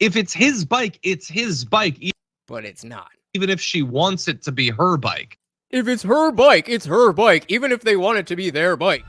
If it's his bike, it's his bike. But it's not. Even if she wants it to be her bike. If it's her bike, it's her bike, even if they want it to be their bike.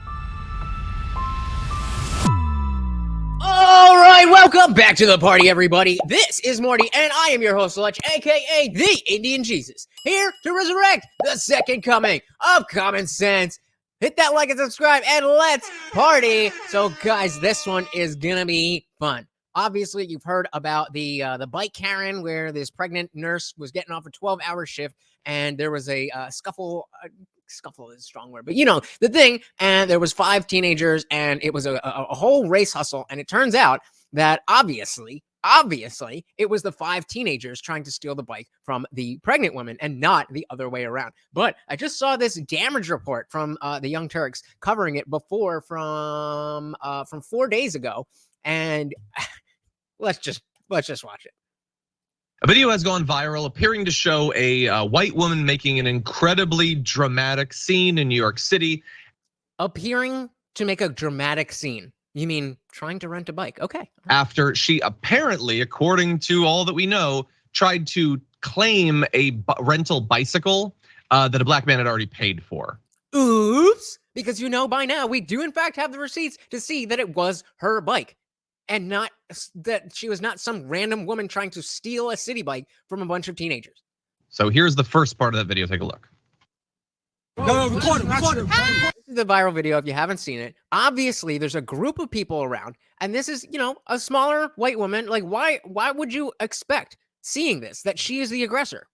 All right, welcome back to the party, everybody. This is Morty, and I am your host, Lutch, aka the Indian Jesus, here to resurrect the second coming of common sense. Hit that like and subscribe, and let's party. So, guys, this one is gonna be fun. Obviously, you've heard about the bike Karen, where this pregnant nurse was getting off a 12-hour shift, and there was a scuffle. Scuffle is a strong word, but you know the thing. And there was 5 teenagers, and it was a whole race hustle. And it turns out that obviously, it was the 5 teenagers trying to steal the bike from the pregnant woman, and not the other way around. But I just saw this damage report from the Young Turks covering it before from 4 days ago, and let's just watch it. A video has gone viral appearing to show a white woman making an incredibly dramatic scene in New York City. Appearing to make a dramatic scene. You mean trying to rent a bike? Okay. After she apparently, according to all that we know, tried to claim a rental bicycle that a black man had already paid for. Oops. Because you know by now we do in fact have the receipts to see that it was her bike. And not that she was not some random woman trying to steal a city bike from a bunch of teenagers. So here's the first part of that video. Take a look. No, record it. This is the viral video if you haven't seen it. Obviously, there's a group of people around, and this is, you know, a smaller white woman. Like, why would you expect seeing this that she is the aggressor?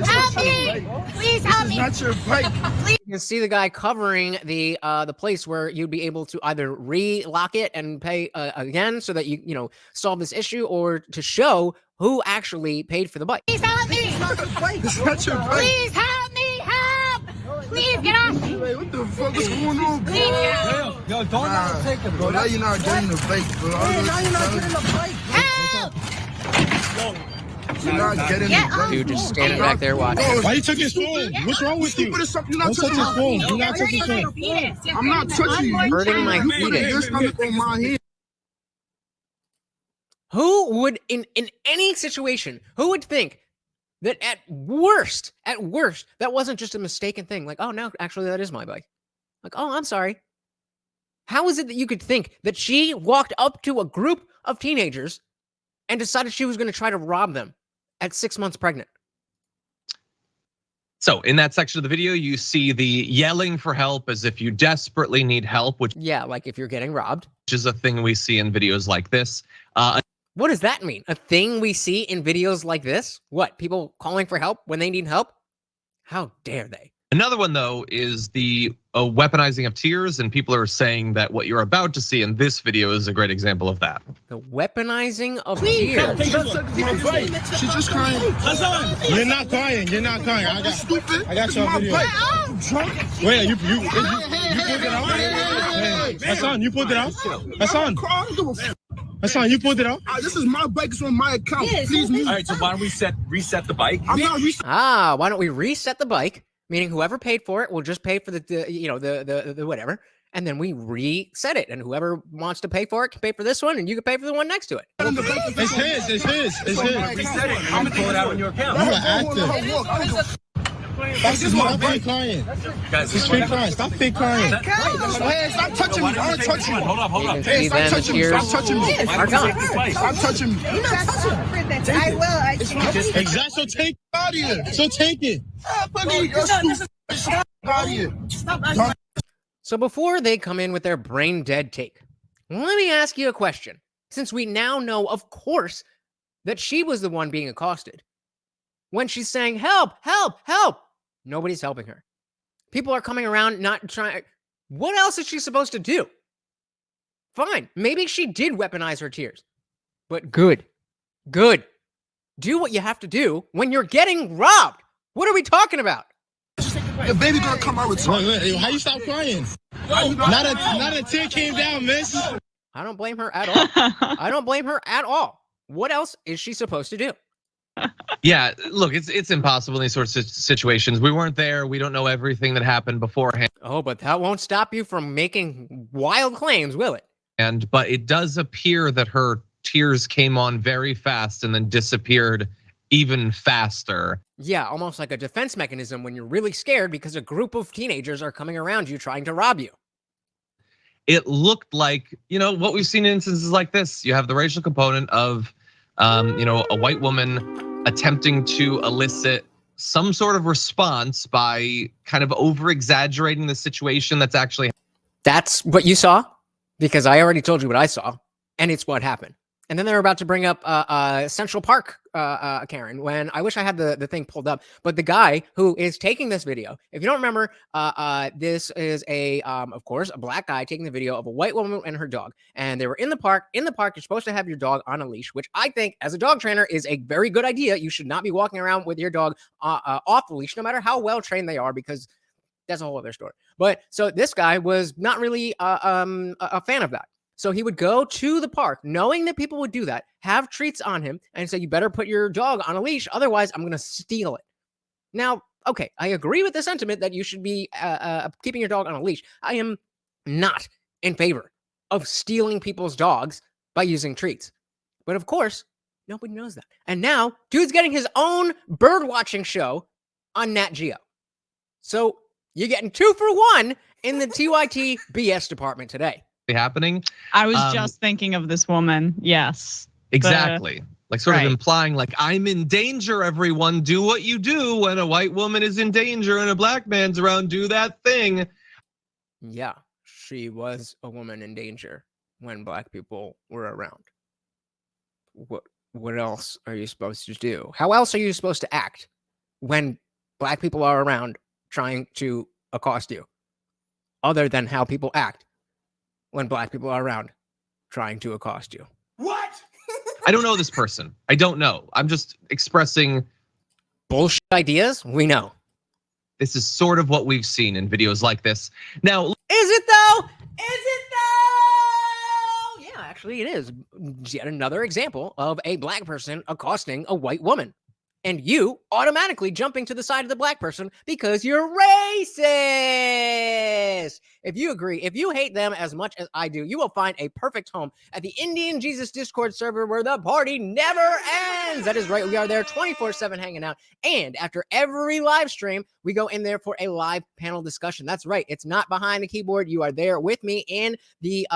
Help me! Please help me! That's your bike. You can see the guy covering the place where you'd be able to either re-lock it and pay again so that you know solve this issue, or to show who actually paid for the bike. Please help me! It's not your bike. Please help me! Help! Please get off me! Wait, what the fuck is going on, bro? Yo, don't take it, bro. Now you're not getting the bike, bro. Now you're not getting the bike. Help! You're not getting the bike. Dude just standing back there watching. Why you took his phone? What's wrong with you? You're not Don't touch his phone. Do not touch his phone. I'm not touching you. Hurting my feelings. Your stomach on my hand. Who would, in any situation, who would think that at worst, that wasn't just a mistaken thing? Like, oh, no, actually, that is my bike. Like, oh, I'm sorry. How is it that you could think that she walked up to a group of teenagers and decided she was going to try to rob them at 6 months pregnant? So in that section of the video, you see the yelling for help as if you desperately need help, which Yeah, like if you're getting robbed. is a thing we see in videos like this. What does that mean? A thing we see in videos like this? What, people calling for help when they need help? How dare they? Another one, though, is the weaponizing of tears, and people are saying that what you're about to see in this video is a great example of that. The weaponising of tears. She's just crying. You're not crying. You're not crying. I got your video. Wait, you pulled it out? Hassan, you pulled it out? Hassan, you pulled it out? This is my bike. It's on my account. Please move. All right, so why don't we reset the bike? I'm not resetting. Why don't we reset the bike? Meaning whoever paid for it will just pay for the whatever, and then we reset it. And whoever wants to pay for it can pay for this one, and you can pay for the one next to it. It's his. Reset it. I'm gonna pull it out on your account. You're active. Stop fake crying. Guys, He's fake crying. Stop fake crying. Hey, stop touching me. I don't touch you. Hold up. You can Hey, see stop then the touching me. tears Stop touching me. are gone. Stop touching me. You're not touching I will. Exactly. So take it out of here. So take it. So before they come in with their brain dead take, let me ask you a question. Since we now know, of course, that she was the one being accosted, when she's saying, help, help, help, nobody's helping her. People are coming around not trying. What else is she supposed to do? Fine, maybe she did weaponize her tears, but good. Do what you have to do when you're getting robbed. What are we talking about? The baby gonna come out with Wait, how you stop crying? Not a tear came down, miss. I don't blame her at all. What else is she supposed to do? Yeah, look, it's impossible in these sorts of situations. We weren't there. We don't know everything that happened beforehand. Oh, but that won't stop you from making wild claims, will it? But it does appear that her tears came on very fast and then disappeared even faster. Yeah, almost like a defense mechanism when you're really scared because a group of teenagers are coming around you trying to rob you. It looked like, what we've seen in instances like this. You have the racial component of, a white woman attempting to elicit some sort of response by kind of over exaggerating the situation that's actually. That's what you saw, because I already told you what I saw, and it's what happened. And then they're about to bring up Central Park, Karen, when I wish I had the thing pulled up. But the guy who is taking this video, if you don't remember, this is of course, a black guy taking the video of a white woman and her dog. And they were in the park. In the park, you're supposed to have your dog on a leash, which I think, as a dog trainer, is a very good idea. You should not be walking around with your dog off the leash, no matter how well trained they are, because that's a whole other story. But so this guy was not really a fan of that. So he would go to the park knowing that people would do that, have treats on him, and say, you better put your dog on a leash, otherwise I'm going to steal it. Now, okay, I agree with the sentiment that you should be keeping your dog on a leash. I am not in favor of stealing people's dogs by using treats. But of course, nobody knows that. And now, dude's getting his own bird watching show on Nat Geo. So you're getting 2 for 1 in the TYT BS department today. Happening. I was just thinking of this woman. Yes. Exactly. Like sort of implying like, I'm in danger, everyone. Do what you do when a white woman is in danger and a black man's around. Do that thing. Yeah, she was a woman in danger when black people were around. What else are you supposed to do? How else are you supposed to act when black people are around trying to accost you? Other than how people act when black people are around trying to accost you. What? I don't know this person. I don't know. I'm just expressing bullshit ideas. We know. This is sort of what we've seen in videos like this. Now, is it though? Is it though? Yeah, actually it is. Yet another example of a black person accosting a white woman. And you automatically jumping to the side of the black person because you're racist. If you agree, if you hate them as much as I do, you will find a perfect home at the Indian Jesus Discord server where the party never ends. That is right. We are there 24/7 hanging out. And after every live stream, we go in there for a live panel discussion. That's right. It's not behind the keyboard. You are there with me in the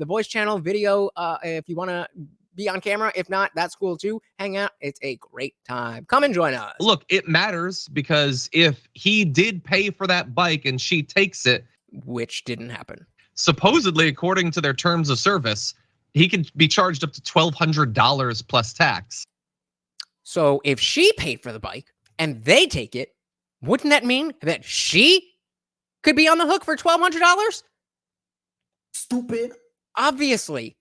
voice channel video. If you want to be on camera. If not, that's cool too. Hang out. It's a great time. Come and join us. Look, it matters because if he did pay for that bike and she takes it, which didn't happen, supposedly, according to their terms of service, he could be charged up to $1,200 plus tax. So if she paid for the bike and they take it, wouldn't that mean that she could be on the hook for $1,200? Stupid. Obviously,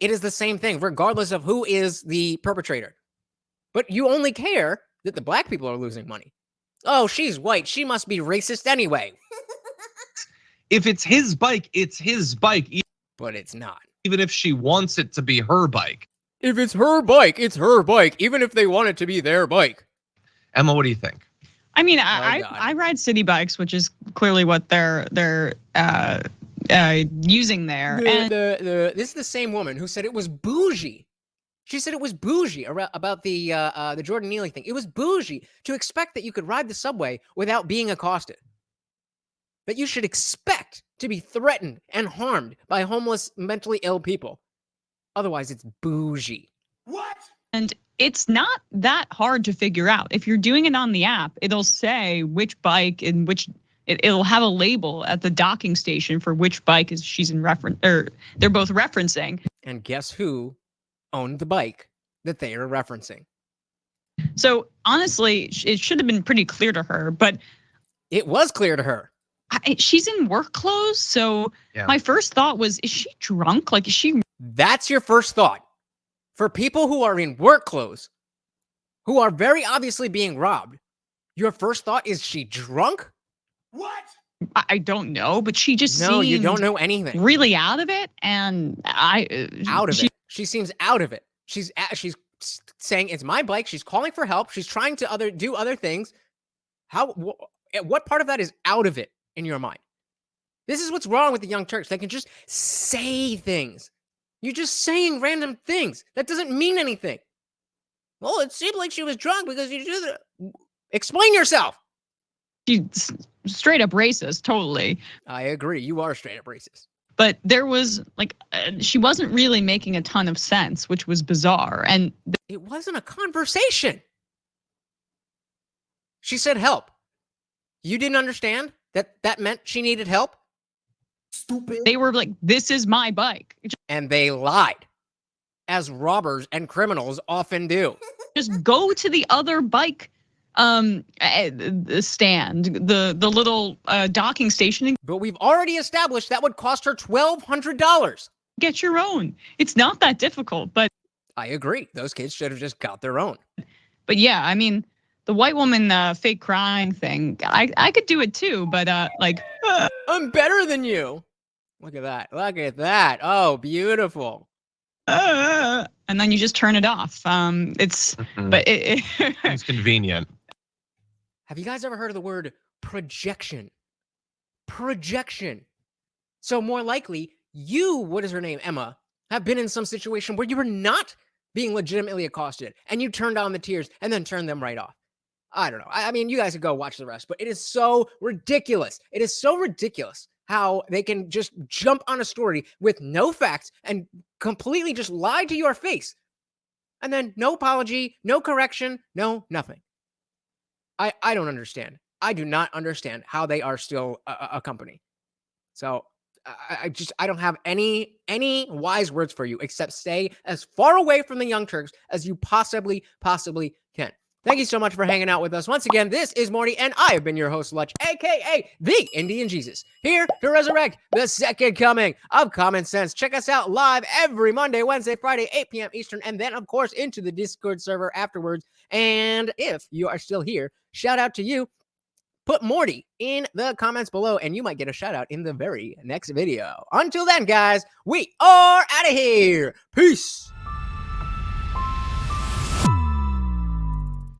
it is the same thing, regardless of who is the perpetrator. But you only care that the black people are losing money. Oh, she's white. She must be racist anyway. If it's his bike, it's his bike. But it's not. Even if she wants it to be her bike. If it's her bike, it's her bike. Even if they want it to be their bike. Emma, what do you think? I mean, I ride city bikes, which is clearly what they're using there. This is the same woman who said it was bougie. She said it was bougie about the Jordan Neely thing. It was bougie to expect that you could ride the subway without being accosted. That you should expect to be threatened and harmed by homeless, mentally ill people. Otherwise, it's bougie. What? And it's not that hard to figure out. If you're doing it on the app, it'll say which bike and which. It'll have a label at the docking station for which bike she's in reference, or they're both referencing. And guess who owned the bike that they are referencing? So honestly, it should have been pretty clear to her, but it was clear to her. She's in work clothes, so my first thought was, is she drunk? Like, is she? That's your first thought. For people who are in work clothes, who are very obviously being robbed, your first thought is she drunk? What? I don't know, but she just seemed you don't know anything. Really out of it, and out of it. She seems out of it. She's saying it's my bike. She's calling for help. She's trying to do other things. What part of that is out of it in your mind? This is what's wrong with the Young Turks. They can just say things You're just saying random things. That doesn't mean anything. Well, it seemed like she was drunk because you do that. Explain yourself. She's straight up racist, totally. I agree. You are straight up racist. But there was like, she wasn't really making a ton of sense, which was bizarre. And it wasn't a conversation. She said help. You didn't understand that meant she needed help? Stupid. they were like, this is my bike. And they lied, as robbers and criminals often do. Just go to the other bike stand, the little docking station, and But we've already established that would cost her $1,200. get your own. It's not that difficult, but I agree. Those kids should have just got their own. yeah, I mean, the white woman fake crying thing, I could do it too, but I'm better than you. Look at that. Look at that. Oh, beautiful. and then you just turn it off. It's but It's convenient. Have you guys ever heard of the word projection? Projection. So more likely, you, what is her name, Emma, have been in some situation where you were not being legitimately accosted and you turned on the tears and then turned them right off. I don't know. I mean, you guys could go watch the rest, but it is so ridiculous. It is so ridiculous how they can just jump on a story with no facts and completely just lie to your face. And then no apology, no correction, no nothing. I don't understand. I do not understand how they are still a company. So I don't have any wise words for you except stay as far away from the Young Turks as you possibly can. Thank you so much for hanging out with us. Once again, this is Morty, and I have been your host, Lutch, aka the Indian Jesus, here to resurrect the second coming of common sense. Check us out live every Monday, Wednesday, Friday, 8 p.m. Eastern, and then, of course, into the Discord server afterwards. And if you are still here, shout out to you. Put Morty in the comments below, and you might get a shout out in the very next video. Until then, guys, we are out of here. Peace.